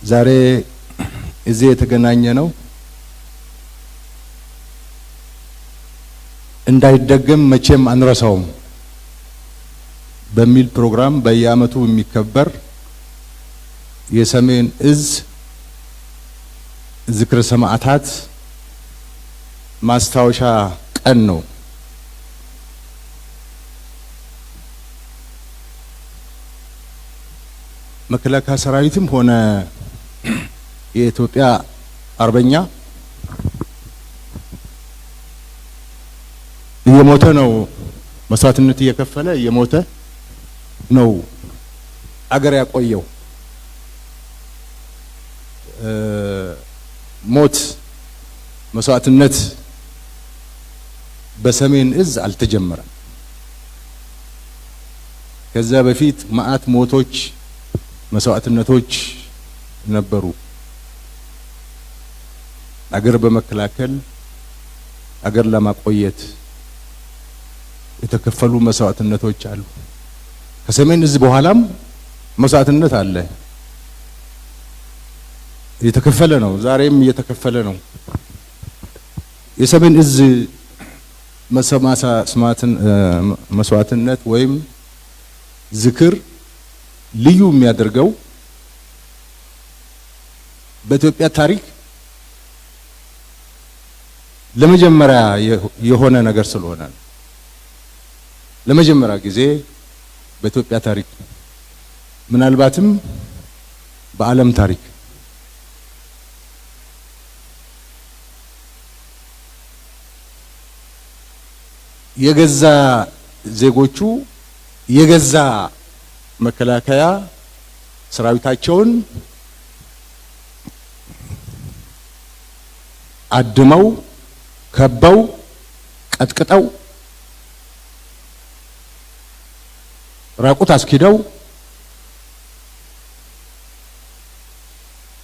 ዛሬ እዚህ የተገናኘ ነው እንዳይደገም መቼም አንረሳውም በሚል ፕሮግራም በየአመቱ የሚከበር የሰሜን እዝ ዝክረ ሰማዕታት ማስታወሻ ቀን ነው። መከላከያ ሰራዊትም ሆነ የኢትዮጵያ አርበኛ እየሞተ ነው፣ መስዋዕትነት እየከፈለ እየሞተ ነው አገር ያቆየው። ሞት መስዋዕትነት በሰሜን እዝ አልተጀመረም። ከዛ በፊት ማአት ሞቶች መስዋዕትነቶች ነበሩ። አገር በመከላከል አገር ለማቆየት የተከፈሉ መስዋዕትነቶች አሉ። ከሰሜን እዝ በኋላም መስዋዕትነት አለ፣ የተከፈለ ነው፣ ዛሬም እየተከፈለ ነው። የሰሜን እዝ መስዋዕትነት ወይም ዝክር ልዩ የሚያደርገው በኢትዮጵያ ታሪክ ለመጀመሪያ የሆነ ነገር ስለሆነ ነው። ለመጀመሪያ ጊዜ በኢትዮጵያ ታሪክ ምናልባትም በዓለም ታሪክ የገዛ ዜጎቹ የገዛ መከላከያ ሰራዊታቸውን አድመው ከበው ቀጥቅጠው ራቁት አስኪደው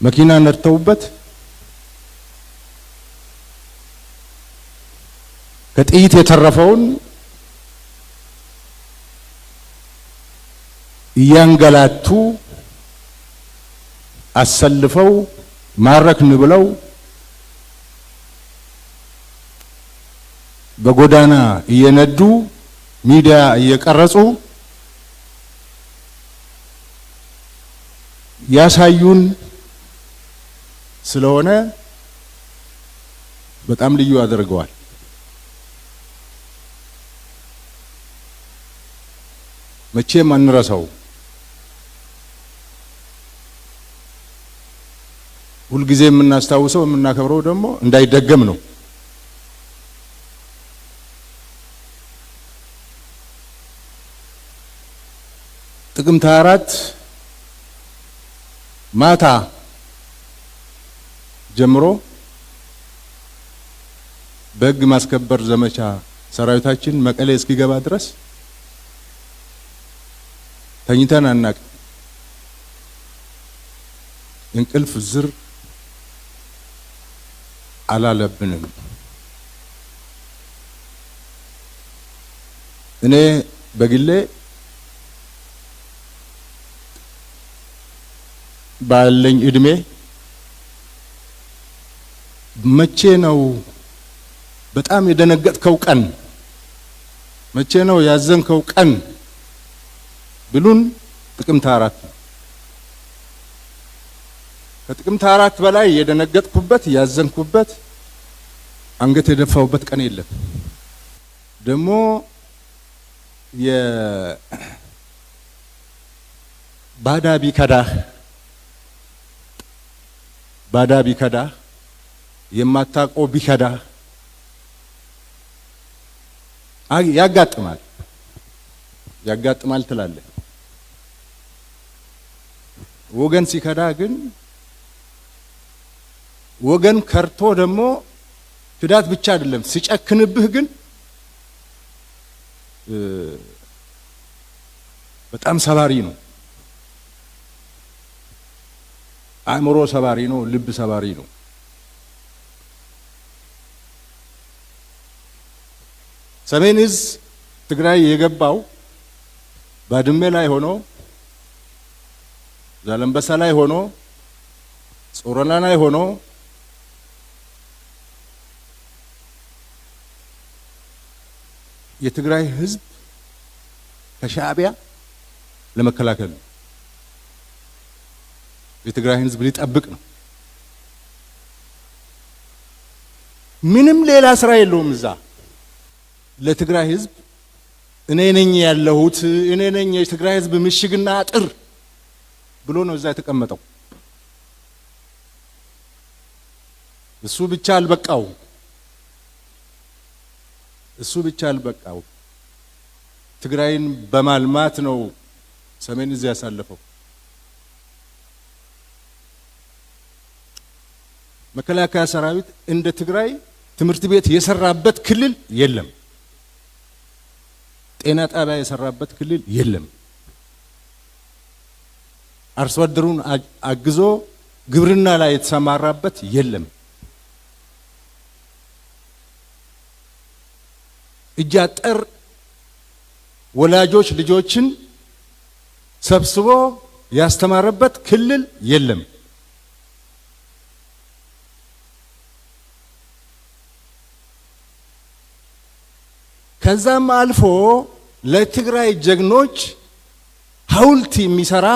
መኪና ነርተውበት ከጥይት የተረፈውን እያንገላቱ አሰልፈው ማረክን ብለው በጎዳና እየነዱ ሚዲያ እየቀረጹ ያሳዩን ስለሆነ በጣም ልዩ አድርገዋል። መቼም አንረሳው። ሁልጊዜ የምናስታውሰው የምናከብረው ደግሞ እንዳይደገም ነው። ጥቅምት 4 ማታ ጀምሮ በሕግ ማስከበር ዘመቻ ሰራዊታችን መቀሌ እስኪገባ ድረስ ተኝተን አናውቅም። እንቅልፍ ዝር አላለብንም። እኔ በግሌ ባለኝ እድሜ መቼ ነው በጣም የደነገጥከው ቀን፣ መቼ ነው ያዘንከው ቀን ብሉን ጥቅምት 4 ነው። ከጥቅምት 4 በላይ የደነገጥኩበት ያዘንኩበት አንገት የደፋውበት ቀን የለም። ደግሞ ባዳ ቢከዳህ የማታውቀው ቢከዳህ ያጋጥማል ትላለህ። ወገን ሲከዳ ግን ወገን ከርቶ ደግሞ ክዳት ብቻ አይደለም ሲጨክንብህ ግን በጣም ሰባሪ ነው። አእምሮ ሰባሪ ነው፣ ልብ ሰባሪ ነው። ሰሜን እዝ ትግራይ የገባው ባድመ ላይ ሆኖ ዛላምበሳ ላይ ሆኖ ጾረና ላይ ሆኖ የትግራይ ህዝብ ከሻዕቢያ ለመከላከል ነው። የትግራይ ህዝብ ሊጠብቅ ነው። ምንም ሌላ ስራ የለውም። እዛ ለትግራይ ህዝብ እኔ ነኝ ያለሁት፣ እኔ ነኝ የትግራይ ህዝብ ምሽግና አጥር ብሎ ነው እዛ የተቀመጠው። እሱ ብቻ አልበቃው። ትግራይን በማልማት ነው ሰሜን እዚህ ያሳለፈው። መከላከያ ሰራዊት እንደ ትግራይ ትምህርት ቤት የሰራበት ክልል የለም። ጤና ጣቢያ የሰራበት ክልል የለም። አርሶ አደሩን አግዞ ግብርና ላይ የተሰማራበት የለም። እጅ አጠር ወላጆች ልጆችን ሰብስቦ ያስተማረበት ክልል የለም። ከዛም አልፎ ለትግራይ ጀግኖች ሐውልት የሚሰራ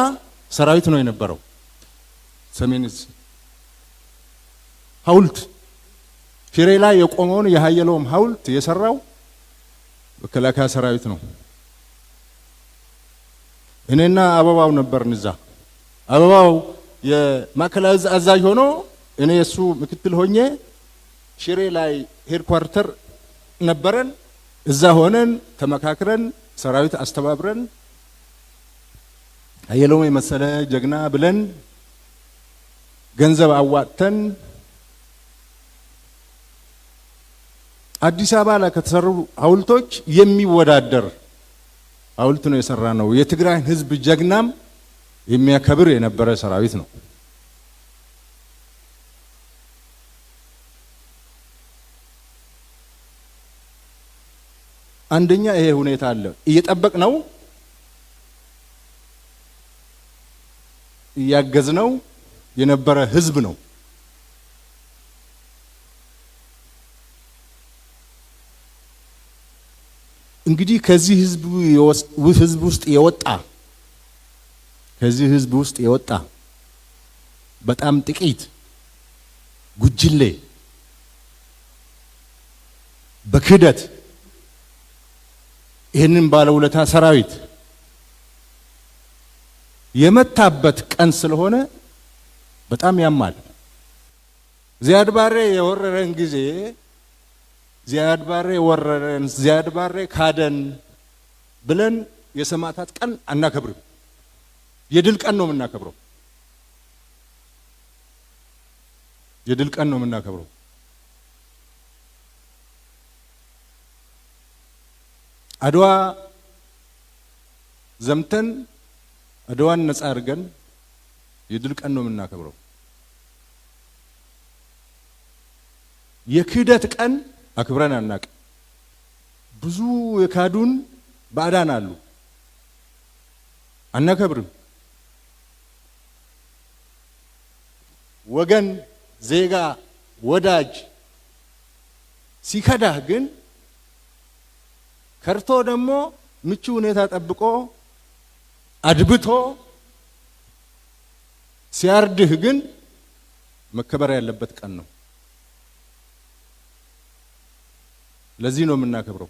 ሰራዊት ነው የነበረው። ሰሜን እዝ ሐውልት ሽሬ ላይ የቆመውን የሃየሎም ሐውልት የሰራው መከላከያ ሰራዊት ነው። እኔና አበባው ነበርን እዛ። አበባው የማዕከላዊ እዝ አዛዥ ሆኖ እኔ የሱ ምክትል ሆኜ ሽሬ ላይ ሄድኳርተር ነበረን። እዛ ሆነን ተመካክረን ሰራዊት አስተባብረን ሃየሎም የመሰለ ጀግና ብለን ገንዘብ አዋጥተን አዲስ አበባ ላይ ከተሰሩ ሐውልቶች የሚወዳደር ሐውልት ነው የሰራ ነው። የትግራይን ህዝብ ጀግናም የሚያከብር የነበረ ሰራዊት ነው። አንደኛ ይሄ ሁኔታ አለ። እየጠበቅ ነው፣ እያገዝ ነው የነበረ ህዝብ ነው። እንግዲህ ከዚህ ህዝብ ውስጥ የወጣ በጣም ጥቂት ጉጅሌ በክህደት ይህንን ባለውለታ ሰራዊት የመታበት ቀን ስለሆነ በጣም ያማል። ዚያድ ባሬ የወረረን ጊዜ ዚያድ ባሬ ወረረን፣ ዚያድ ባሬ ካደን ብለን የሰማዕታት ቀን አናከብርም። የድል ቀን ነው የምናከብረው። የድል ቀን ነው የምናከብረው። አድዋ ዘምተን አድዋን ነጻ አድርገን የድል ቀን ነው የምናከብረው። የክህደት ቀን አክብረን አናውቅም። ብዙ የካዱን ባዕዳን አሉ፣ አናከብርም። ወገን፣ ዜጋ፣ ወዳጅ ሲከዳህ ግን ከርቶ ደግሞ ምቹ ሁኔታ ጠብቆ አድብቶ ሲያርድህ ግን መከበር ያለበት ቀን ነው። ለዚህ ነው የምናከብረው።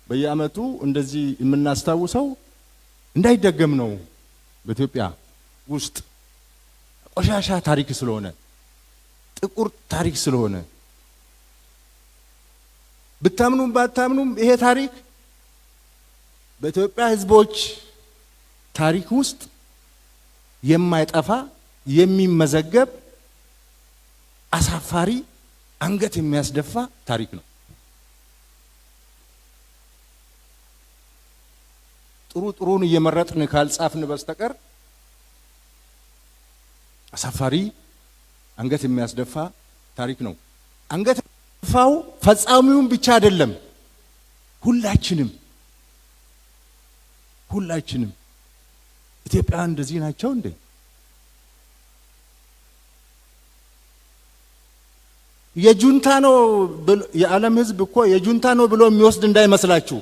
በየዓመቱ እንደዚህ የምናስታውሰው እንዳይደገም ነው። በኢትዮጵያ ውስጥ ቆሻሻ ታሪክ ስለሆነ፣ ጥቁር ታሪክ ስለሆነ ብታምኑም ባታምኑም ይሄ ታሪክ በኢትዮጵያ ሕዝቦች ታሪክ ውስጥ የማይጠፋ የሚመዘገብ አሳፋሪ አንገት የሚያስደፋ ታሪክ ነው። ጥሩን እየመረጥን ካልጻፍን በስተቀር አሳፋሪ አንገት የሚያስደፋ ታሪክ ነው። አንገት የሚያስደፋው ፈጻሚውን ብቻ አይደለም፣ ሁላችንም ኢትዮጵያውያን እንደዚህ ናቸው እንዴ? የጁንታ ነው የዓለም ህዝብ እኮ የጁንታ ነው ብሎ የሚወስድ እንዳይመስላችሁ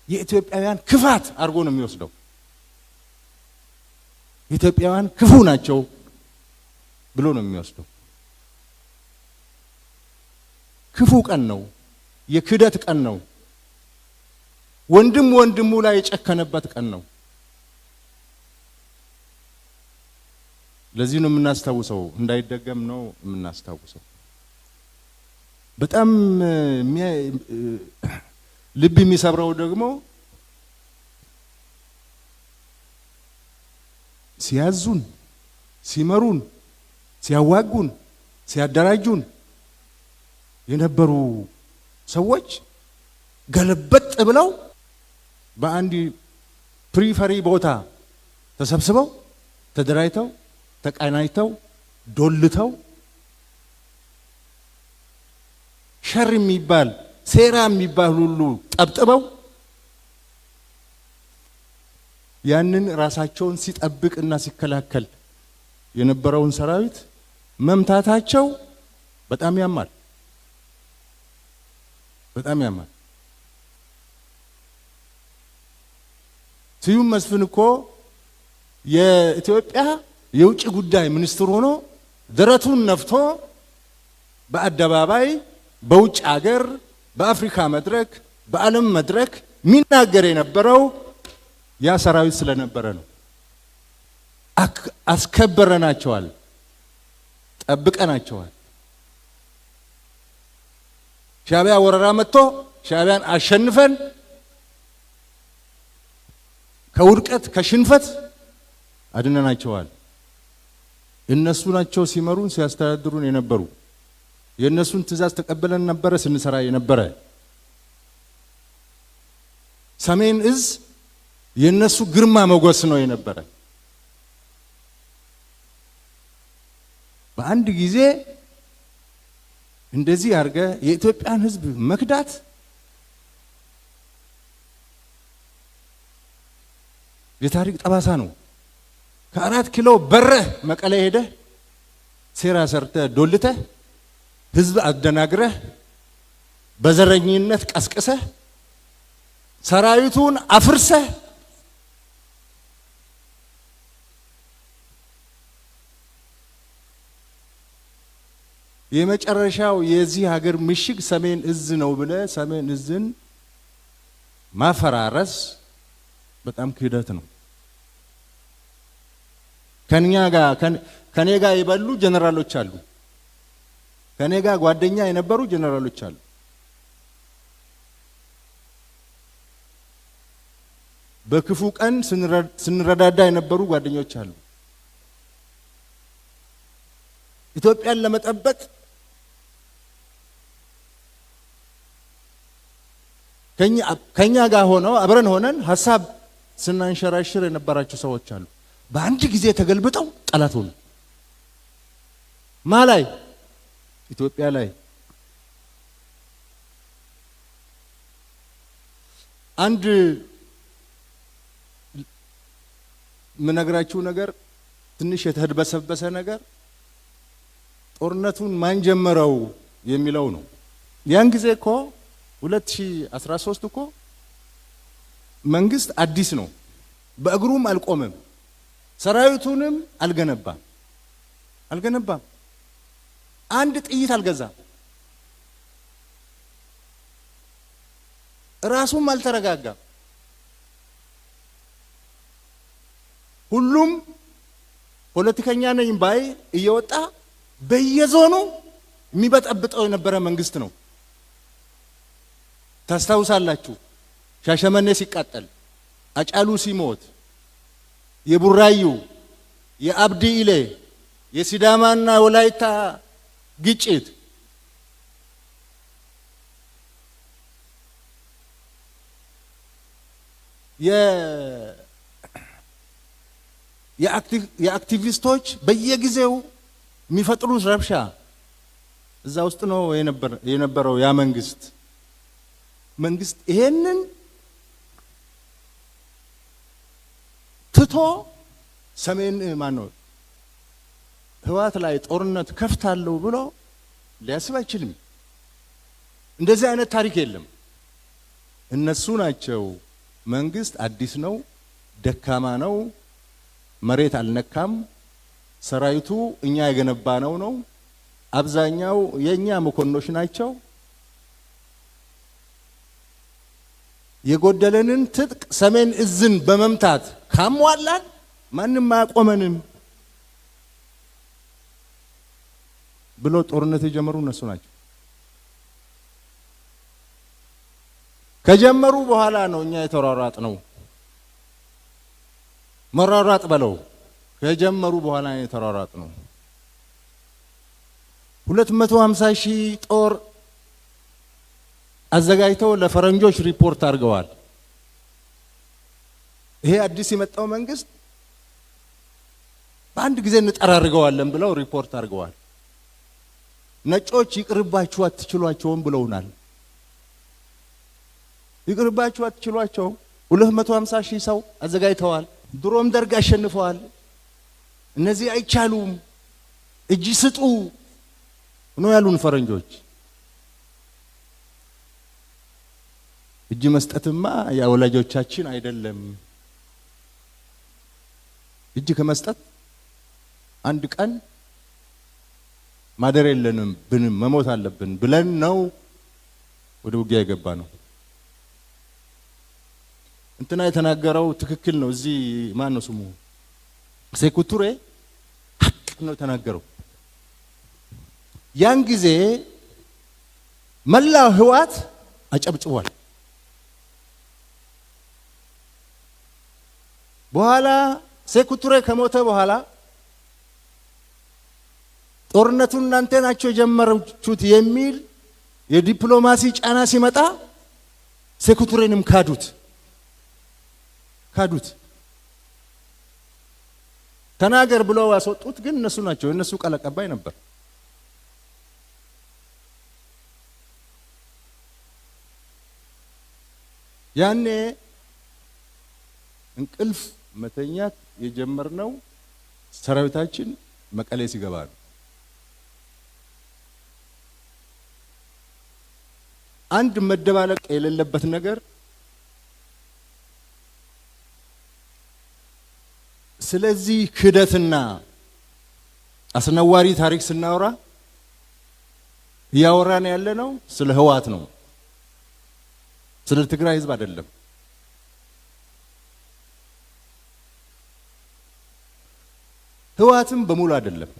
የኢትዮጵያውያን ክፋት አድርጎ ነው የሚወስደው። ኢትዮጵያውያን ክፉ ናቸው ብሎ ነው የሚወስደው። ክፉ ቀን ነው፣ የክደት ቀን ነው፣ ወንድም ወንድሙ ላይ የጨከነበት ቀን ነው። ለዚህ ነው የምናስታውሰው፣ እንዳይደገም ነው የምናስታውሰው። በጣም ልብ የሚሰብረው ደግሞ ሲያዙን፣ ሲመሩን፣ ሲያዋጉን፣ ሲያደራጁን የነበሩ ሰዎች ገለበጥ ብለው በአንድ ፕሪፈሪ ቦታ ተሰብስበው ተደራጅተው ተቀናጅተው ዶልተው ሸር የሚባል ሴራ የሚባል ሁሉ ጠብጥበው ያንን ራሳቸውን ሲጠብቅና ሲከላከል የነበረውን ሰራዊት መምታታቸው በጣም ያማል፣ በጣም ያማል። ስዩም መስፍን እኮ የኢትዮጵያ የውጭ ጉዳይ ሚኒስትር ሆኖ ደረቱን ነፍቶ በአደባባይ በውጭ ሀገር በአፍሪካ መድረክ በዓለም መድረክ ሚናገር የነበረው ያ ሰራዊት ስለነበረ ነው። አስከበረናቸዋል፣ ጠብቀናቸዋል። ሻዕቢያ ወረራ መጥቶ ሻዕቢያን አሸንፈን ከውድቀት ከሽንፈት አድነናቸዋል። እነሱ ናቸው ሲመሩን ሲያስተዳድሩን የነበሩ። የእነሱን ትእዛዝ ተቀበለን ነበረ ስንሰራ የነበረ። ሰሜን እዝ የእነሱ ግርማ ሞገስ ነው የነበረ። በአንድ ጊዜ እንደዚህ አድርገ የኢትዮጵያን ሕዝብ መክዳት የታሪክ ጠባሳ ነው። ከ4 ኪሎ በረህ መቀሌ ሄደህ ሴራ ሰርተህ ዶልተህ ሕዝብ አደናግረህ በዘረኝነት ቀስቅሰህ ሰራዊቱን አፍርሰህ የመጨረሻው የዚህ ሀገር ምሽግ ሰሜን እዝ ነው ብለህ ሰሜን እዝን ማፈራረስ በጣም ክህደት ነው። ከኔ ጋር የበሉ ጀነራሎች አሉ። ከኔ ጋር ጓደኛ የነበሩ ጀነራሎች አሉ። በክፉ ቀን ስንረዳዳ የነበሩ ጓደኞች አሉ። ኢትዮጵያን ለመጠበቅ ከኛ ጋር ሆነው አብረን ሆነን ሐሳብ ስናንሸራሽር የነበራቸው ሰዎች አሉ። በአንድ ጊዜ ተገልብጠው ጠላት ሆኑ። ማላይ ኢትዮጵያ ላይ አንድ ምነግራችሁ ነገር ትንሽ የተድበሰበሰ ነገር ጦርነቱን ማን ጀመረው የሚለው ነው። ያን ጊዜ እኮ 2013 እኮ መንግስት አዲስ ነው። በእግሩም አልቆመም፣ ሰራዊቱንም አልገነባም፣ አንድ ጥይት አልገዛም፣ ራሱም አልተረጋጋም። ሁሉም ፖለቲከኛ ነኝ ባይ እየወጣ በየዞኑ የሚበጠብጠው የነበረ መንግስት ነው። ታስታውሳላችሁ? ሻሸመኔ ሲቃጠል፣ አጫሉ ሲሞት፣ የቡራዩ የአብዲ ኢሌ የሲዳማና ወላይታ ግጭት የአክቲቪስቶች በየጊዜው የሚፈጥሩት ረብሻ እዛ ውስጥ ነው የነበረው ያ መንግስት ይሄንን ትቶ ሰሜን ማነው ህወሓት ላይ ጦርነት ከፍታለሁ ብሎ ሊያስብ አይችልም። እንደዚህ አይነት ታሪክ የለም። እነሱ ናቸው መንግስት አዲስ ነው፣ ደካማ ነው፣ መሬት አልነካም፣ ሰራዊቱ እኛ የገነባ ነው፣ አብዛኛው የኛ መኮንኖች ናቸው፣ የጎደለንን ትጥቅ ሰሜን እዝን በመምታት ካሟላን ማንም አያቆመንም ብሎ ጦርነት የጀመሩ እነሱ ናቸው። ከጀመሩ በኋላ ነው እኛ የተሯሯጥ ነው። መሯሯጥ በለው ከጀመሩ በኋላ ነው የተሯሯጥ ነው። 250,000 ጦር አዘጋጅተው ለፈረንጆች ሪፖርት አድርገዋል። ይሄ አዲስ የመጣው መንግስት በአንድ ጊዜ እንጠራርገዋለን ብለው ሪፖርት አድርገዋል። ነጮች ይቅርባችሁ አትችሏቸውም ብለውናል። ይቅርባችሁ አትችሏቸውም። 250,000 ሰው አዘጋጅተዋል። ድሮም ደርግ አሸንፈዋል። እነዚህ አይቻሉም፣ እጅ ስጡ ነው ያሉን ፈረንጆች። እጅ መስጠትማ የወላጆቻችን አይደለም። እጅ ከመስጠት አንድ ቀን ማደር የለንም መሞት አለብን ብለን ነው ወደ ውጊያ የገባ ነው። እንትና የተናገረው ትክክል ነው። እዚህ ማን ነው ስሙ? ሴኩ ቱሬ ሐቅ ነው የተናገረው። ያን ጊዜ መላው ህወሓት አጨብጭቧል። በኋላ ሴኩ ቱሬ ከሞተ በኋላ ጦርነቱን እናንተ ናችሁ የጀመራችሁት የሚል የዲፕሎማሲ ጫና ሲመጣ ሴኩ ቱሬንም ካዱት። ተናገር ብለው ያስወጡት ግን እነሱ ናቸው። እነሱ ቃል አቀባይ ነበር። ያኔ እንቅልፍ መተኛት የጀመርነው ሰራዊታችን መቀሌ ሲገባ ነው። አንድ መደባለቅ የሌለበት ነገር ስለዚህ ክህደትና አስነዋሪ ታሪክ ስናወራ እያወራን ያለ ነው ስለ ህወሓት ነው፣ ስለ ትግራይ ህዝብ አይደለም። ህወሓትም በሙሉ አይደለም፣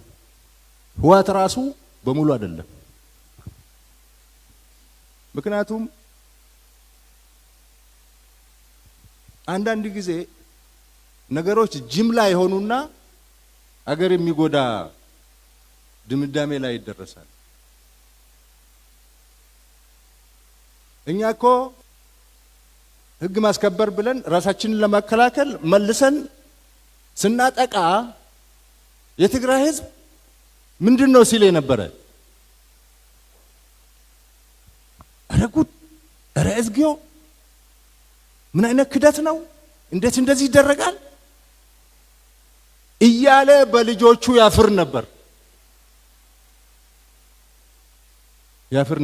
ህወሓት ራሱ በሙሉ አይደለም። ምክንያቱም አንዳንድ ጊዜ ነገሮች ጅምላ የሆኑና አገር የሚጎዳ ድምዳሜ ላይ ይደረሳል። እኛ እኮ ህግ ማስከበር ብለን ራሳችንን ለመከላከል መልሰን ስናጠቃ የትግራይ ህዝብ ምንድነው ሲል የነበረ? ኧረ ጉድ፣ ኧረ እዝጊዮ፣ ምን አይነት ክደት ነው? እንዴት እንደዚህ ይደረጋል እያለ በልጆቹ ያፍር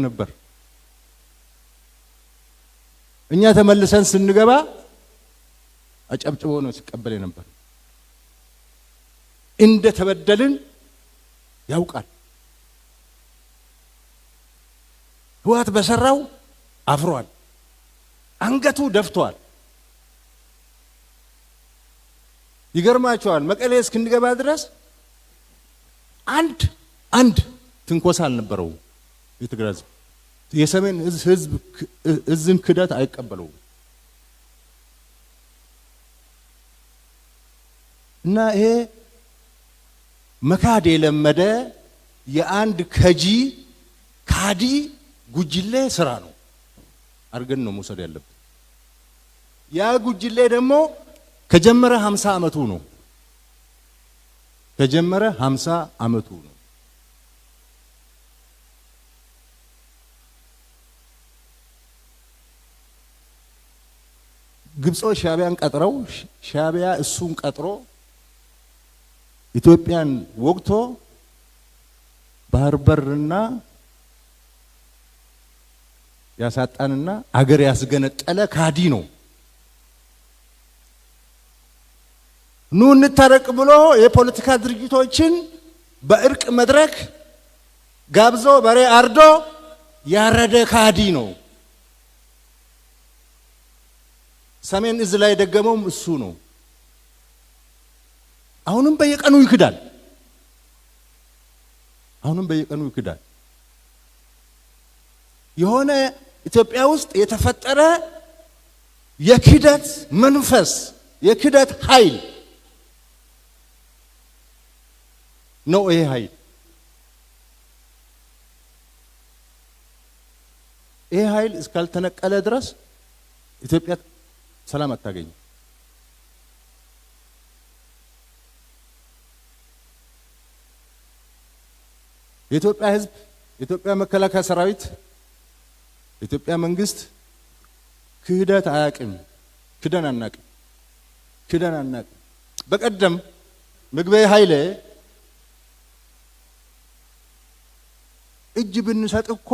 ነበር። እኛ ተመልሰን ስንገባ አጨብጭቦ ነው ሲቀበል ነበር። እንደ ተበደልን ያውቃል። ህወሓት በሰራው አፍሯል፣ አንገቱ ደፍቷል። ይገርማቸዋል። መቀሌ እስክንገባ ድረስ አንድ ትንኮሳ አልነበረው። የትግራይ ህዝብ የሰሜን ህዝብ እዝን ክደት አይቀበለው እና ይሄ መካድ የለመደ የአንድ ካዲ ጉጅሌ ስራ ነው አርገን ነው መውሰድ ያለብን። ያ ጉጅሌ ደግሞ ከጀመረ 50 ዓመቱ ነው። ከጀመረ 50 ዓመቱ ነው። ግብጾች ሻቢያን ቀጥረው ሻቢያ እሱን ቀጥሮ ኢትዮጵያን ወግቶ ባህር በርና ያሳጣንና አገር ያስገነጠለ ካዲ ነው። ኑ እንታረቅ ብሎ የፖለቲካ ድርጅቶችን በእርቅ መድረክ ጋብዞ በሬ አርዶ ያረደ ካዲ ነው። ሰሜን እዝ ላይ ደገመውም እሱ ነው። አሁንም በየቀኑ ይክዳል። የሆነ ኢትዮጵያ ውስጥ የተፈጠረ የክደት መንፈስ የክደት ኃይል ነው። ይሄ ኃይል እስካልተነቀለ ድረስ ኢትዮጵያ ሰላም አታገኝም። የኢትዮጵያ ሕዝብ፣ የኢትዮጵያ መከላከያ ሰራዊት፣ የኢትዮጵያ መንግስት ክህደት አያውቅም። ክደን አናውቅም። በቀደም ምግበይ ኃይሌ እጅ ብንሰጥ እኮ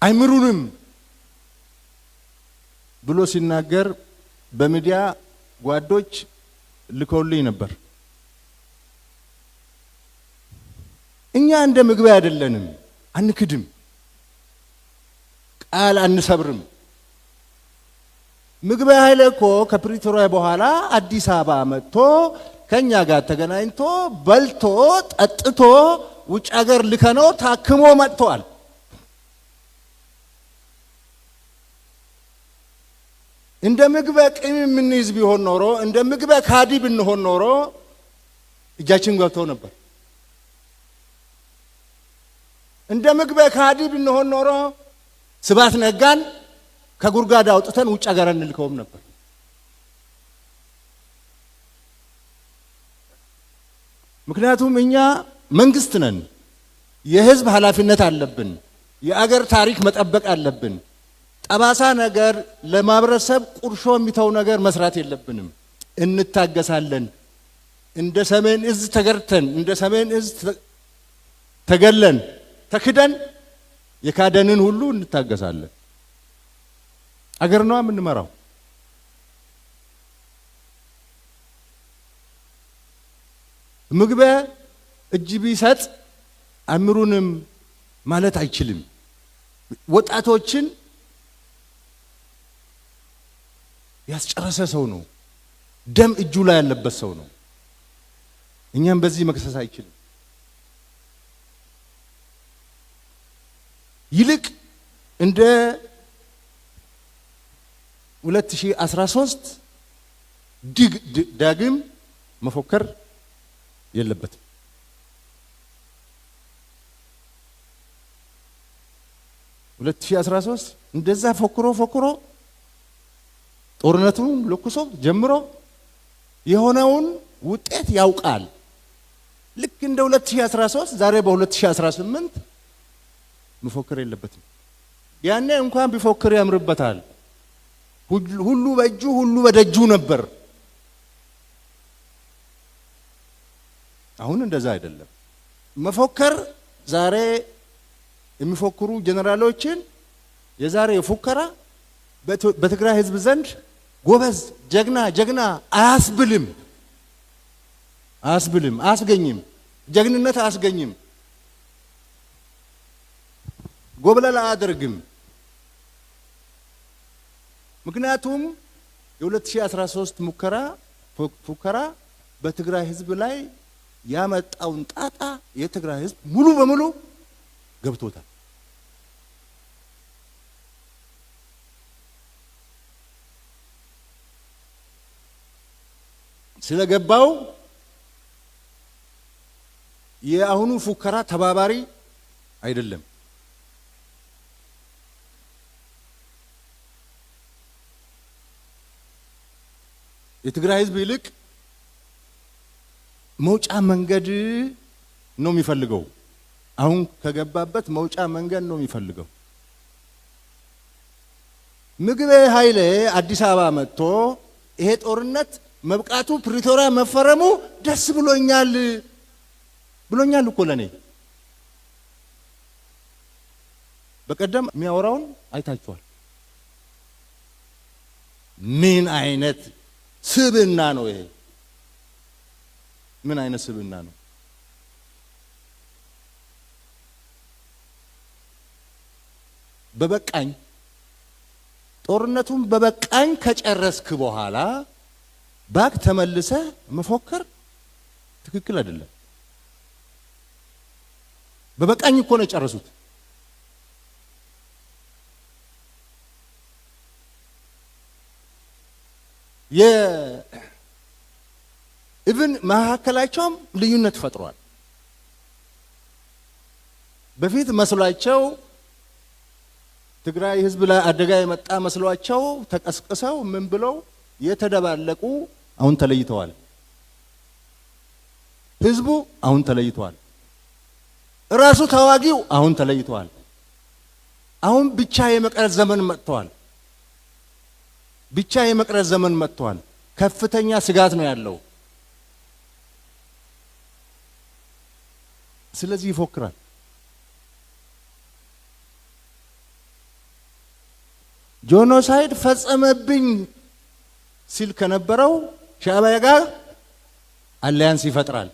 አይምሩንም ብሎ ሲናገር በሚዲያ ጓዶች ልከውልኝ ነበር። እኛ እንደ ምግበይ አይደለንም፣ አንክድም፣ ቃል አንሰብርም። ምግበይ ኃይሌ እኮ ከፕሪቶሪያ በኋላ አዲስ አበባ መጥቶ ከኛ ጋር ተገናኝቶ በልቶ ጠጥቶ ውጭ ሀገር ልከነው ታክሞ መጥቷል። እንደ ምግበይ ቂም የምንይዝ ቢሆን ኖሮ እንደ ምግበይ ካዲ ብንሆን ኖሮ እጃችን ገብቶ ነበር። እንደ ምግበይ ካዲ ብንሆን ኖሮ ስብሐት ነጋን ከጉርጋዳ አውጥተን ውጭ ሀገር እንልከውም ነበር። ምክንያቱም እኛ መንግስት ነን። የህዝብ ኃላፊነት አለብን። የአገር ታሪክ መጠበቅ አለብን። ጠባሳ ነገር ለማህበረሰብ ቁርሾ የሚተው ነገር መስራት የለብንም። እንታገሳለን። እንደ ሰሜን እዝ ተገርተን እንደ ሰሜን እዝ ተገለን ተክደን የካደንን ሁሉ እንታገሳለን። አገር ነው የምንመራው። ምግበይ እጅ ቢሰጥ አምሩንም ማለት አይችልም። ወጣቶችን ያስጨረሰ ሰው ነው። ደም እጁ ላይ ያለበት ሰው ነው። እኛም በዚህ መክሰስ አይችልም። ይልቅ እንደ 2013 ዳግም መፎከር የለበትም። 2013 እንደዛ ፎክሮ ጦርነቱን ለኩሶ ጀምሮ የሆነውን ውጤት ያውቃል። ልክ እንደ 2013 ዛሬ በ2018 መፎከር የለበትም። ያኔ እንኳን ቢፎክር ያምርበታል። ሁሉ በእጁ ሁሉ በደጁ ነበር። አሁን እንደዛ አይደለም። መፎከር ዛሬ የሚፎክሩ ጀነራሎችን የዛሬ ፉከራ በትግራይ ህዝብ ዘንድ ጎበዝ ጀግና አያስብልም፣ አያስገኝም፣ ጀግንነት አያስገኝም፣ ጎብለል አያደርግም። ምክንያቱም የ2013 ፉከራ በትግራይ ህዝብ ላይ ያመጣውን ጣጣ የትግራይ ህዝብ ሙሉ በሙሉ ገብቶታል። ስለገባው የአሁኑ ፉከራ ተባባሪ አይደለም። የትግራይ ህዝብ ይልቅ መውጫ መንገድ ነው የሚፈልገው። አሁን ከገባበት መውጫ መንገድ ነው የሚፈልገው። ምግበይ ኃይሌ አዲስ አበባ መጥቶ ይሄ ጦርነት መብቃቱ ፕሪቶሪያ መፈረሙ ደስ ብሎኛል፣ ብሎኛል እኮ ለኔ። በቀደም የሚያወራውን አይታችኋል። ምን አይነት ስብዕና ነው ይሄ? ምን አይነት ስብዕና ነው? በበቃኝ ጦርነቱን በበቃኝ ከጨረስክ በኋላ ባክ ተመልሰ መፎከር ትክክል አይደለም። በበቃኝ እኮ ነው የጨረሱት። ኢቭን መካከላቸውም ልዩነት ፈጥሯል። በፊት መስሏቸው ትግራይ ህዝብ ላይ አደጋ የመጣ መስሏቸው ተቀስቅሰው ምን ብለው የተደባለቁ አሁን ተለይተዋል። ህዝቡ አሁን ተለይተዋል። ራሱ ተዋጊው አሁን ተለይተዋል። አሁን ብቻ የመቅረት ዘመን መጥቷል። ብቻ የመቅረት ዘመን መጥቷል። ከፍተኛ ስጋት ነው ያለው። ስለዚህ ይፎክራል። ጄኖሳይድ ፈጸመብኝ ሲል ከነበረው ሻዕቢያ ጋር አሊያንስ ይፈጥራል።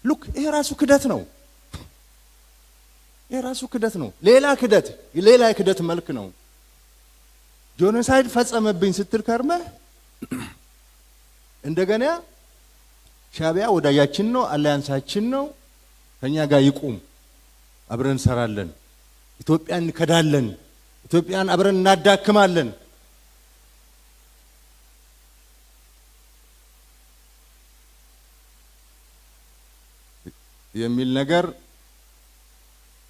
ሉክ ይሄ ራሱ ክደት ነው። ይሄ ራሱ ክደት ነው። ሌላ ክደት መልክ ነው። ጄኖሳይድ ፈጸመብኝ ስትል ከርመህ እንደገና ሻዕቢያ ወዳጃችን ነው፣ አሊያንሳችን ነው፣ ከኛ ጋር ይቁም፣ አብረን እንሰራለን፣ ኢትዮጵያን እንከዳለን፣ ኢትዮጵያን አብረን እናዳክማለን የሚል ነገር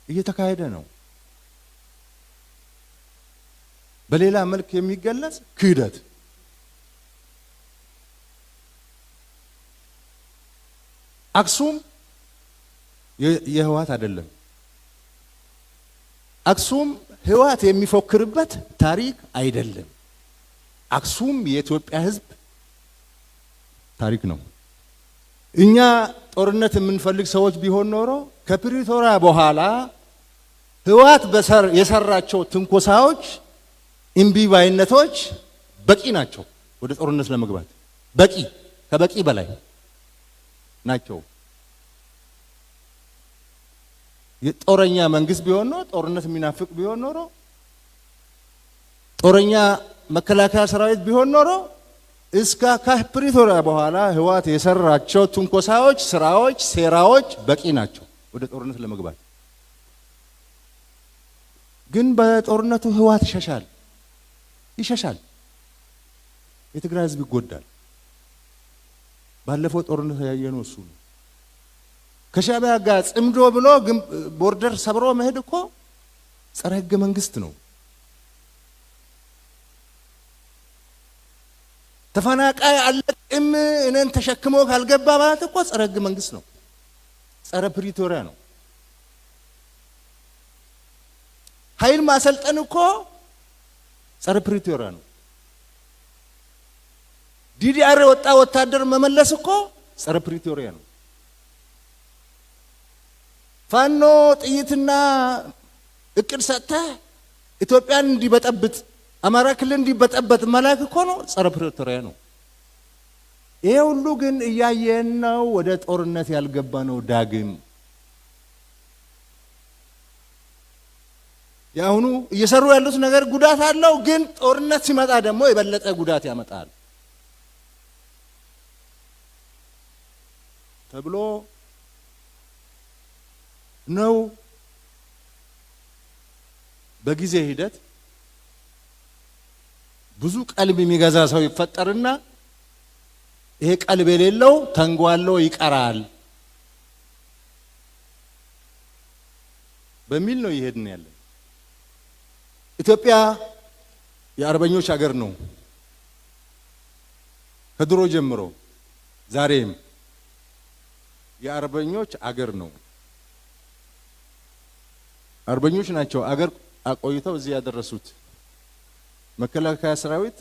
እየተካሄደ ነው። በሌላ መልክ የሚገለጽ ክህደት። አክሱም የህወሓት አይደለም። አክሱም ህወሓት የሚፎክርበት ታሪክ አይደለም። አክሱም የኢትዮጵያ ህዝብ ታሪክ ነው። እኛ ጦርነት የምንፈልግ ሰዎች ቢሆን ኖሮ ከፕሪቶሪያ በኋላ ህወሓት የሰራቸው ትንኮሳዎች፣ እምቢባይነቶች በቂ ናቸው ወደ ጦርነት ለመግባት። በቂ ከበቂ በላይ ናቸው። የጦረኛ መንግስት ቢሆን ኖሮ ጦርነት የሚናፍቅ ቢሆን ኖሮ ጦረኛ መከላከያ ሰራዊት ቢሆን ኖሮ እስከ ከፕሪቶሪያ በኋላ ህወሓት የሰራቸው ትንኮሳዎች፣ ስራዎች፣ ሴራዎች በቂ ናቸው ወደ ጦርነት ለመግባት። ግን በጦርነቱ ህወሓት ይሸሻል። የትግራይ ህዝብ ይጎዳል። ባለፈው ጦርነት ያየነው እሱ ነው። ከሻዕቢያ ጋር ጽምዶ ብሎ ቦርደር ሰብሮ መሄድ እኮ ጸረ ህገ መንግስት ነው። ተፈናቃይ አለቅም እኔን ተሸክሞ ካልገባ ማለት እኮ ጸረ ህገ መንግስት ነው። ጸረ ፕሪቶሪያ ነው። ኃይል ማሰልጠን እኮ ጸረ ፕሪቶሪያ ነው። ዲዲአር ወጣ ወታደር መመለስ እኮ ጸረ ፕሪቶሪያ ነው። ፋኖ ጥይትና እቅድ ሰጥተህ ኢትዮጵያን እንዲበጠብጥ አማራ ክልል እንዲበጠበጥ መላክ እኮ ነው ጸረ ፕሪቶሪያ ነው። ይሄ ሁሉ ግን እያየን ነው ወደ ጦርነት ያልገባ ነው። ዳግም ያሁኑ እየሰሩ ያሉት ነገር ጉዳት አለው፣ ግን ጦርነት ሲመጣ ደግሞ የበለጠ ጉዳት ያመጣል ተብሎ ነው። በጊዜ ሂደት ብዙ ቀልብ የሚገዛ ሰው ይፈጠርና ይሄ ቀልብ የሌለው ተንጓሎ ይቀራል በሚል ነው ይሄድን ያለ። ኢትዮጵያ የአርበኞች ሀገር ነው ከድሮ ጀምሮ፣ ዛሬም የአርበኞች አገር ነው። አርበኞች ናቸው አገር አቆይተው እዚህ ያደረሱት። መከላከያ ሰራዊት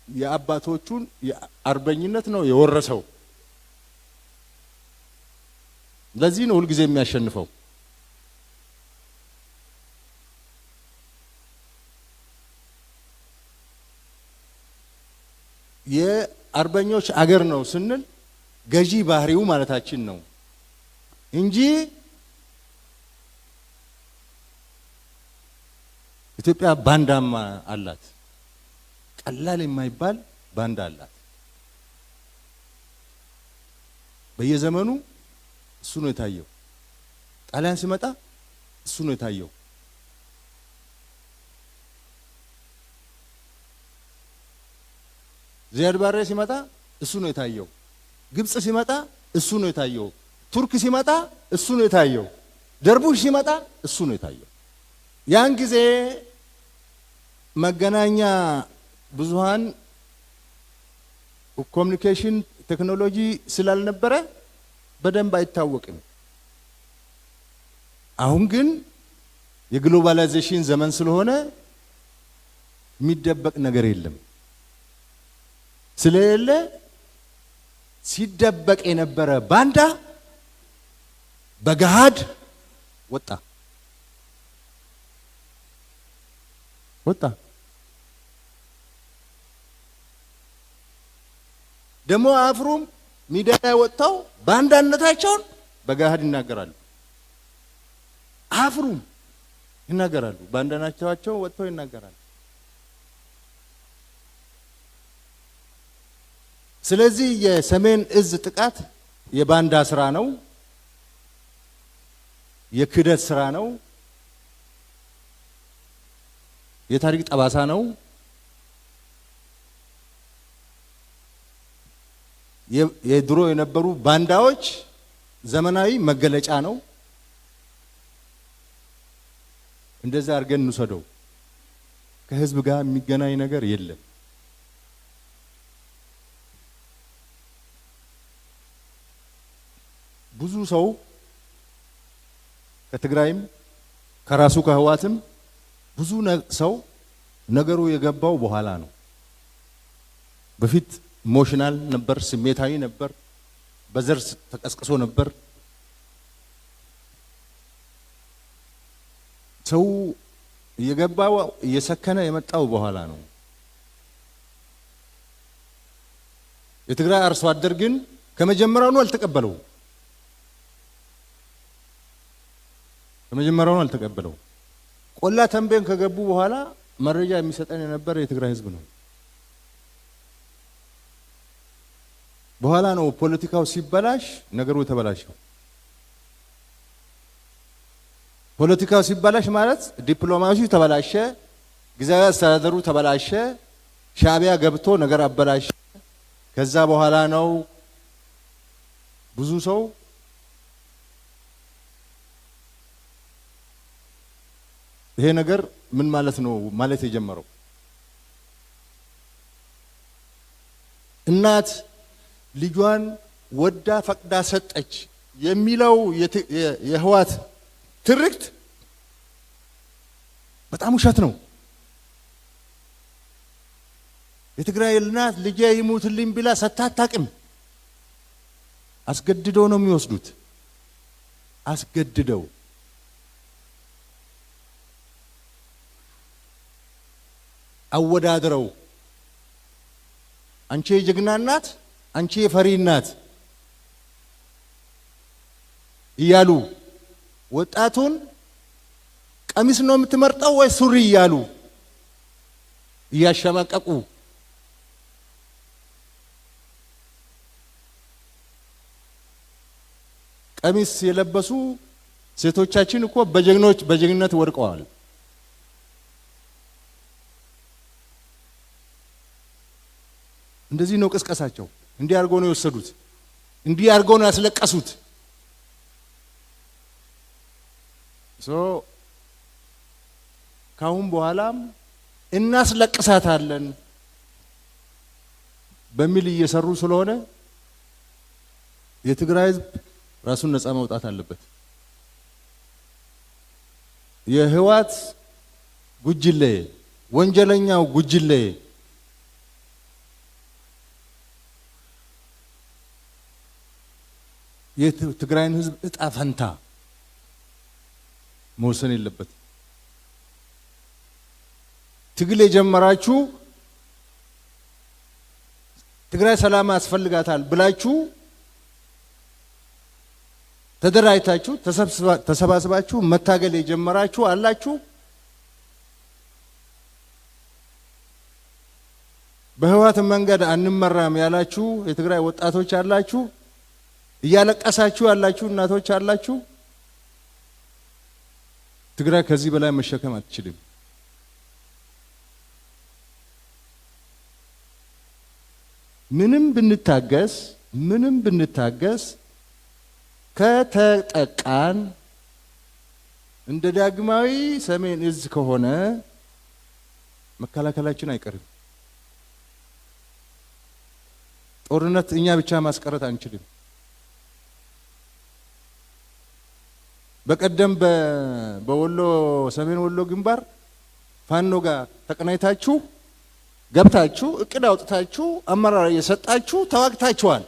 የአባቶቹን አርበኝነት ነው የወረሰው። ለዚህ ነው ሁሉ ጊዜ የሚያሸንፈው። የአርበኞች አገር ነው ስንል ገዢ ባህሪው ማለታችን ነው እንጂ ኢትዮጵያ ባንዳማ አላት። ቀላል የማይባል ባንዳ አላት። በየዘመኑ እሱ ነው የታየው። ጣሊያን ሲመጣ እሱ ነው የታየው። ዚያድ ባሬ ሲመጣ እሱ ነው የታየው። ግብጽ ሲመጣ እሱ ነው የታየው። ቱርክ ሲመጣ እሱ ነው የታየው። ደርቡሽ ሲመጣ እሱ ነው የታየው። ያን ጊዜ መገናኛ ብዙሃን ኮሙኒኬሽን ቴክኖሎጂ ስላልነበረ በደንብ አይታወቅም። አሁን ግን የግሎባላይዜሽን ዘመን ስለሆነ የሚደበቅ ነገር የለም። ስለሌለ ሲደበቅ የነበረ ባንዳ በገሃድ ወጣ። ደግሞ አፍሩም ሚዲያ ላይ ወጥተው ባንዳነታቸውን በገሃድ ይናገራሉ። አፍሩም ይናገራሉ። ባንዳነታቸው ወጥተው ይናገራሉ። ስለዚህ የሰሜን እዝ ጥቃት የባንዳ ስራ ነው፣ የክደት ስራ ነው፣ የታሪክ ጠባሳ ነው። የድሮ የነበሩ ባንዳዎች ዘመናዊ መገለጫ ነው። እንደዛ አድርገን እንውሰደው። ከህዝብ ጋር የሚገናኝ ነገር የለም። ብዙ ሰው ከትግራይም ከራሱ ከህዋትም ብዙ ሰው ነገሩ የገባው በኋላ ነው። በፊት ኢሞሽናል ነበር፣ ስሜታዊ ነበር፣ በዘር ተቀስቅሶ ነበር። ሰው የገባው እየሰከነ የመጣው በኋላ ነው። የትግራይ አርሶ አደር ግን ከመጀመሪያው አልተቀበለው። ቆላ ተንቤን ከገቡ በኋላ መረጃ የሚሰጠን የነበረ የትግራይ ህዝብ ነው። በኋላ ነው ፖለቲካው ሲበላሽ ነገሩ የተበላሸው። ፖለቲካው ሲበላሽ ማለት ዲፕሎማሲው ተበላሸ፣ ጊዜያዊ አስተዳደሩ ተበላሸ፣ ሻዕቢያ ገብቶ ነገር አበላሸ። ከዛ በኋላ ነው ብዙ ሰው ይሄ ነገር ምን ማለት ነው ማለት የጀመረው። እናት ልጇን ወዳ ፈቅዳ ሰጠች የሚለው የህዋት ትርክት በጣም ውሸት ነው። የትግራይ እናት ልጄ ይሙትልኝ ብላ ሰታታቅም። አስገድደው ነው የሚወስዱት። አስገድደው አወዳድረው አንቺ የጀግና እናት፣ አንቺ የፈሪ እናት እያሉ ወጣቱን ቀሚስ ነው የምትመርጠው ወይ ሱሪ እያሉ እያሸማቀቁ ቀሚስ የለበሱ ሴቶቻችን እኮ በጀግንነት ወድቀዋል። እንደዚህ ነው ቅስቀሳቸው። እንዲህ አድርገው ነው የወሰዱት። እንዲህ አድርገው ነው ያስለቀሱት። ካሁን በኋላም እናስለቅሳታለን በሚል እየሰሩ ስለሆነ የትግራይ ህዝብ ራሱን ነፃ ማውጣት አለበት። የህዋት ጉጅሌ ወንጀለኛው ጉጅሌ የትግራይን ህዝብ እጣ ፈንታ መወሰን የለበት። ትግል የጀመራችሁ ትግራይ ሰላም ያስፈልጋታል ብላችሁ ተደራጅታችሁ ተሰባስባችሁ መታገል የጀመራችሁ አላችሁ። በህወሓት መንገድ አንመራም ያላችሁ የትግራይ ወጣቶች አላችሁ። እያለቀሳችሁ ያላችሁ እናቶች አላችሁ። ትግራይ ከዚህ በላይ መሸከም አትችልም። ምንም ብንታገስ ከተጠቃን እንደ ዳግማዊ ሰሜን እዝ ከሆነ መከላከላችን አይቀርም። ጦርነት እኛ ብቻ ማስቀረት አንችልም። በቀደም በወሎ ሰሜን ወሎ ግንባር ፋኖ ጋር ተቀናይታችሁ ገብታችሁ እቅድ አውጥታችሁ አመራር እየሰጣችሁ ተዋግታችኋል።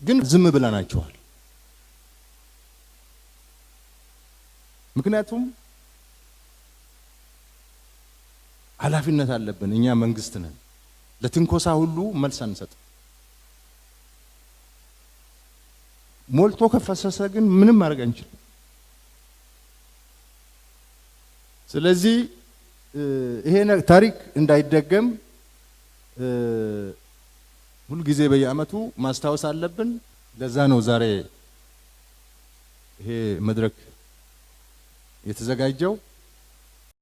ግን ዝም ብለናችኋል። ምክንያቱም ኃላፊነት አለብን። እኛ መንግስት ነን። ለትንኮሳ ሁሉ መልስ አንሰጥ። ሞልቶ ከፈሰሰ ግን ምንም ማድረግ አንችልም። ስለዚህ ይሄ ታሪክ እንዳይደገም ሁሉ ጊዜ በየአመቱ ማስታወስ አለብን። ለዛ ነው ዛሬ ይሄ መድረክ የተዘጋጀው።